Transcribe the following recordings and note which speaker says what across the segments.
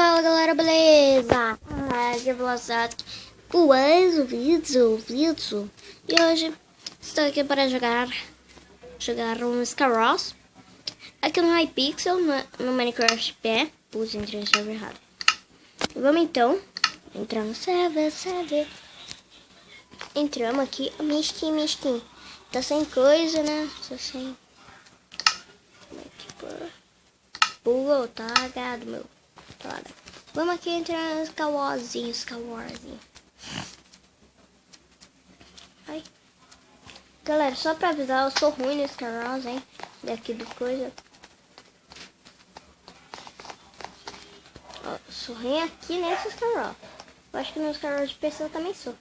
Speaker 1: Fala galera, beleza? Aqui é o Velocidade, o vídeo. E hoje estou aqui para jogar um Skyros aqui no Hypixel, no Minecraft P. Pus, entrei no server errado. Vamos então entrar no server. Entramos aqui, minha skin. Tá sem coisa, né? Tá sem... Pulou, tá lagado, meu. Tá lagado. Vamos aqui entrar no Skywarzinho. Ai. Galera, só pra avisar, eu sou ruim no Skywars, hein? Daqui do coisa. Ó, sou ruim aqui nesse Skywars. Eu acho que no Skywars de PC eu também sou.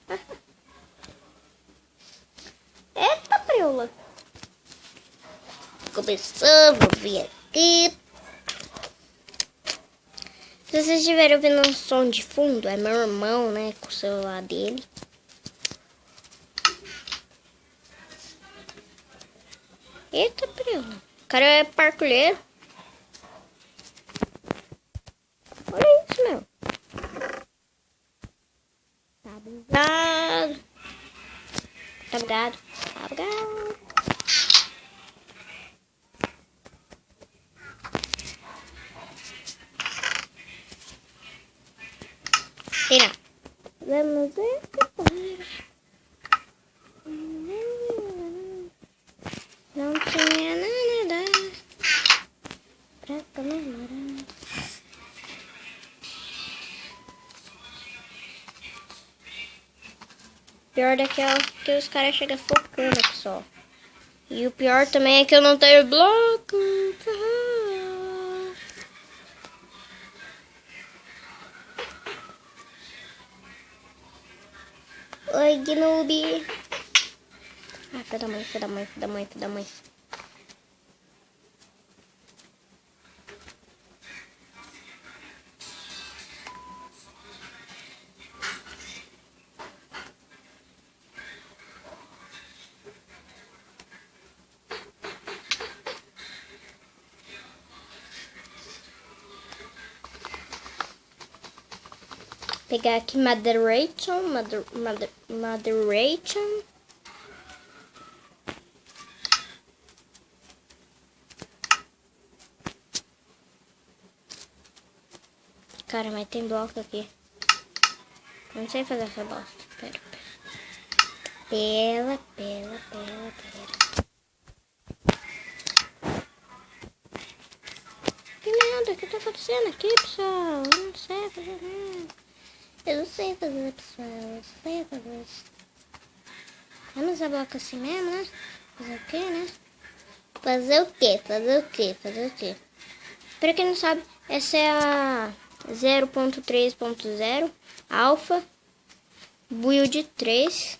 Speaker 1: Eita, preula. Começamos a vir aqui. Se vocês estiverem ouvindo um som de fundo, é meu irmão, né, com o celular dele. Eita, primo. O cara é parkour. Olha isso, meu. Tá bugado. Tira. Vamos ver não tinha nada pra comemorar. Pior daquela que os caras chegam focando aqui só. E o pior também é que eu não tenho bloco. Oi, Gnoob. Ah, filho da mãe. Pegar aqui Moderation. Cara, mas tem bloco aqui. Não sei fazer essa bosta. Pera. Pera. Que merda, o que tá acontecendo aqui, pessoal? Eu não sei fazer nada. Eu não sei fazer, pessoal. Vamos usar bloco assim mesmo, né? Fazer o quê, né? Fazer o quê? Pra quem não sabe, essa é a 0.3.0 Alpha Build 3.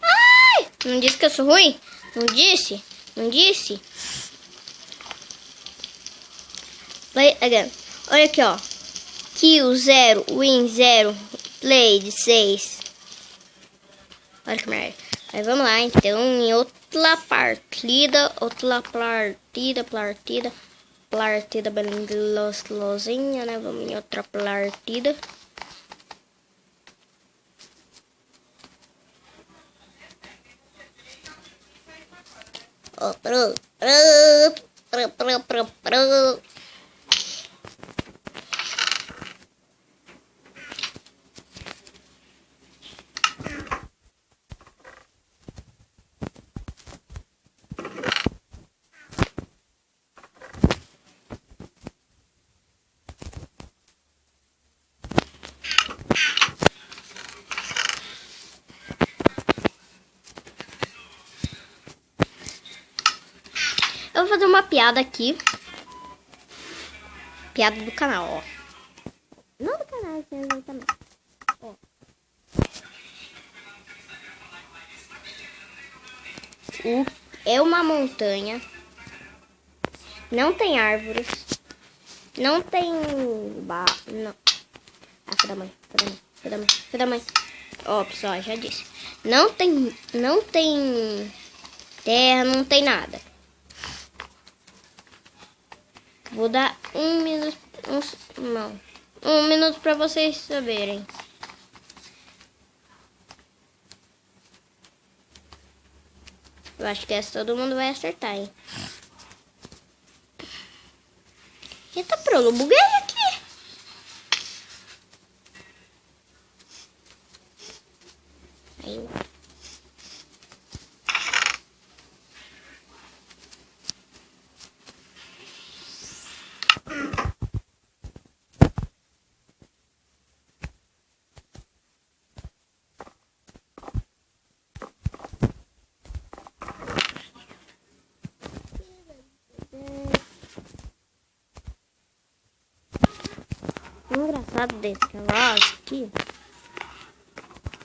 Speaker 1: Ai! Não disse que eu sou ruim? Não disse? Play again. Olha aqui, ó. Kill 0, win 0, play de 6. Olha que merda. Aí vamos lá, então, em outra partida bem lozinha, né? Vamos em outra partida. Oh, pro. Eu vou fazer uma piada aqui. Piada do canal, ó. Não do canal, também. Ó. É uma montanha. Não tem árvores. Não tem... Não. Ah, filha da mãe. Ó, pessoal, já disse. Não tem terra, não tem nada. Vou dar um minuto, um minuto para vocês saberem. Eu acho que essa todo mundo vai acertar, hein? Eita, pronto, eu buguei aqui. Aí. O engraçado desse relógio aqui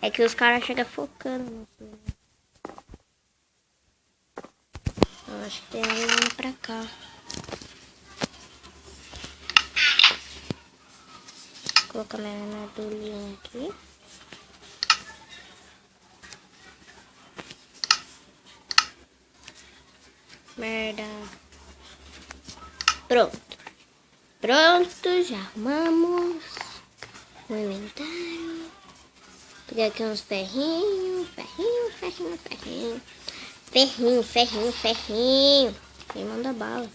Speaker 1: é que os caras chegam focando no filme. Eu acho que tem alguém vindo pra cá. Vou colocar minha armadurinha aqui. Merda. Pronto. Pronto, já arrumamos o inventário. Pegar aqui uns ferrinhos. Ferrinho. Quem manda bala?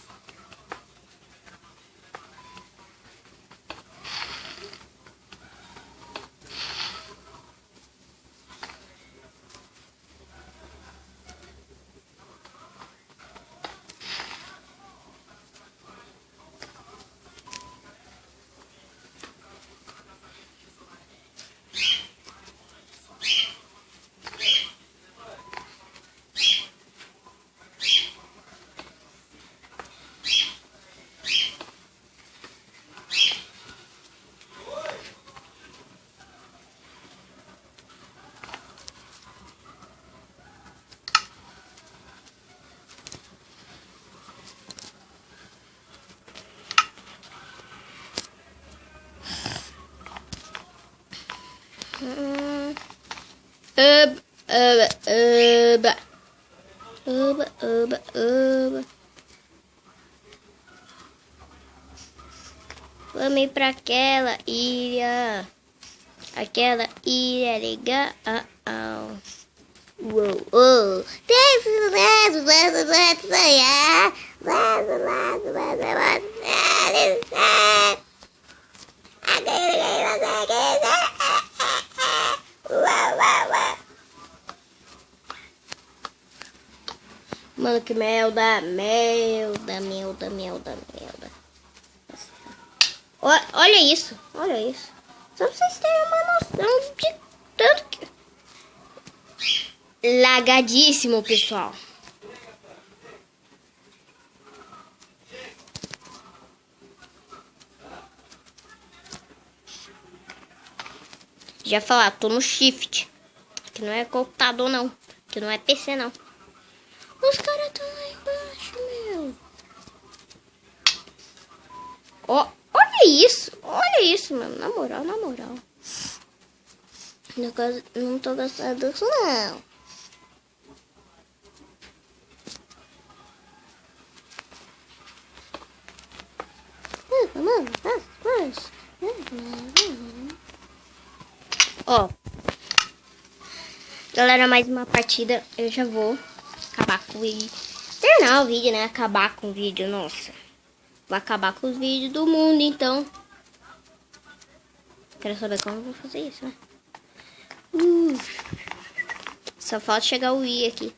Speaker 1: Vamos ir pra aquela ilha. Aquela ilha legal. Uou. Mano, que melda. Olha isso. Só pra vocês terem uma noção de tanto que... Lagadíssimo, pessoal. Já falar, tô no shift. Que não é computador, não. Que não é PC, não. Os caras estão lá embaixo, meu. Olha isso, mano. Na moral. Não tô gostando disso, não. Ó. Galera, mais uma partida. Eu já vou acabar com o vídeo. Terminar o vídeo, né? Acabar com o vídeo, nossa. Vou acabar com os vídeos do mundo, então. Quero saber como eu vou fazer isso, né? Só falta chegar o I aqui.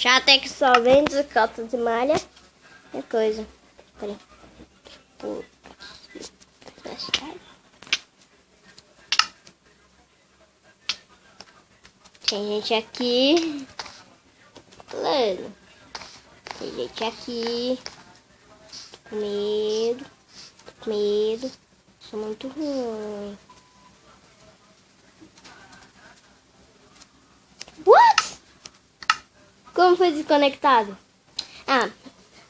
Speaker 1: Chato é que só vem descalço de malha. É coisa. Peraí. Por aqui. Tem gente aqui. Claro. Tem gente aqui. Tô com medo. Tô com medo. Sou muito ruim. What? Como foi desconectado? Ah,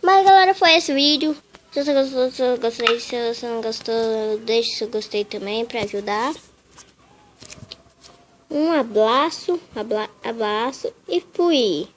Speaker 1: mas galera, foi esse vídeo. Se você gostou, se eu gostei. Se você não gostou, deixe seu gostei também pra ajudar. Um abraço, abraço e fui.